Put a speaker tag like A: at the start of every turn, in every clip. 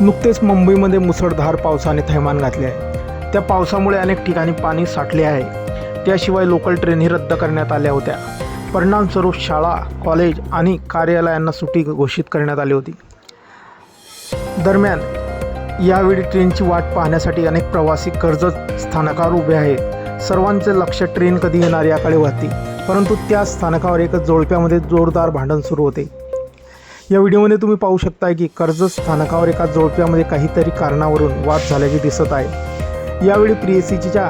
A: नुकतेच मुंबईमध्ये मुसळधार पावसाने थैमान घातले आहे। त्या पावसामुळे अनेक ठिकाणी पाणी साठले आहे। त्याशिवाय लोकल ट्रेनही रद्द करण्यात आल्या होत्या। परिणामस्वरूप शाळा, कॉलेज आणि कार्यालयांना सुट्टी घोषित करण्यात आली होती। दरम्यान यावेळी ट्रेनची वाट पाहण्यासाठी अनेक प्रवासी कर्जत स्थानकावर उभे आहेत। सर्वांचे लक्ष ट्रेन कधी येणार याकडे होते, परंतु त्या स्थानकावर एका जोडप्यामध्ये जोरदार भांडण सुरू होते। या व्हिडिओमध्ये तुम्ही पाहू शकता की कर्जत स्थानकावर एका जोडप्यामध्ये काहीतरी कारणावरून वाद झाल्याचे दिसत आहे। यावेळी प्रेयसीच्या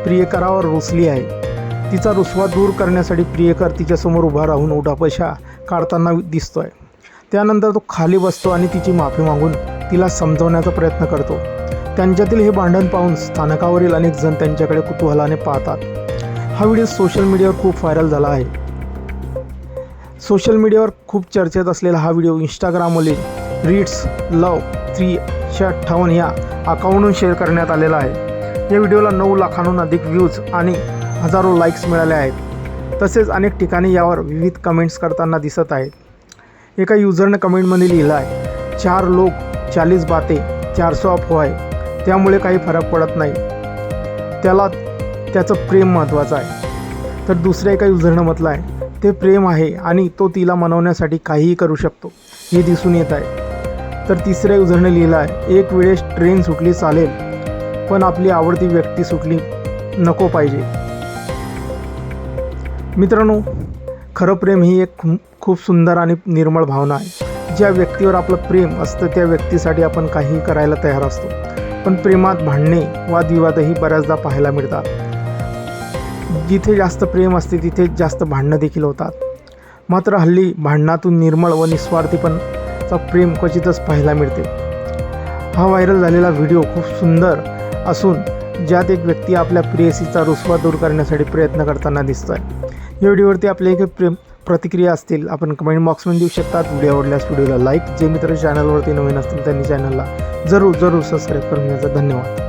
A: प्रियकरावर रुसली आहे। तिचा रुसवा दूर करण्यासाठी प्रियकर तिच्यासमोर उभा राहून उठाबशा काढताना दिसतोय। त्यानंतर तो खाली बसतो आणि तिची माफी मागून तिला समजवण्याचा प्रयत्न करतो। त्यांच्यातील हे भांडण पाहून स्थानकावरील अनेक जण त्यांच्याकडे कुतूहलाने पाहतात। हा व्हिडिओ सोशल मीडियावर खूप व्हायरल झाला आहे। सोशल मीडियावर खूप चर्चेत असलेला हा व्हिडिओ इंस्टाग्रामवरील रीड्स लव 358 या अकाउंटवरून शेअर करण्यात आलेला आहे। या व्हिडिओला 9 लाखांहून अधिक व्ह्यूज आणि हजारो लाईक्स मिळाले आहेत। तसेच अनेक ठिकाणी यावर विविध कमेंट्स करताना दिसत आहेत। एका युजरने कमेंटमध्ये लिहिलं आहे, 4 लोग 40 बातें 400 अफवाय, त्यामुळे काही फरक पडत नाही, त्याला त्याचं प्रेम महत्त्वाचं आहे। तर दुसऱ्या एका युजरनं म्हटलं आहे, ते प्रेम आहे आणि तो तिला मनवण्यासाठी काहीही करू शकतो हे दिसून येत आहे। तर तिसऱ्या युजरने लिहिलं आहे, एक वेळेस ट्रेन सुटली चालेल, पण आपली आवडती व्यक्ती सुटली नको पाहिजे। मित्रांनो, खरं प्रेम ही एक खूप सुंदर आणि निर्मळ भावना आहे। ज्या व्यक्तीवर आपलं प्रेम असतं त्या व्यक्तीसाठी आपण काहीही करायला तयार असतो। पण प्रेमात भांडणे, वादविवादही बऱ्याचदा पाहायला मिळतात। जिथे जास्त प्रेम असते तिथे जास्त भांडणं देखील होतात। मात्र हल्ली भांडणातून निर्मळ व निस्वार्थीपणाचा प्रेम क्वचितच पाहायला मिळते। हा व्हायरल झालेला व्हिडिओ खूप सुंदर असून ज्यात एक व्यक्ती आपल्या प्रेयसीचा रुसवा दूर करण्यासाठी प्रयत्न करताना दिसतोय। या व्हिडिओवरती आपल्या काही प्रतिक्रिया असतील आपण कमेंट बॉक्समध्ये देऊ शकतात। व्हिडिओ आवडल्यास व्हिडिओला लाईक, जे मित्र चॅनलवरती नवीन असतील त्यांनी चॅनलला जरूर सबस्क्राईब करून घ्यायचा। धन्यवाद।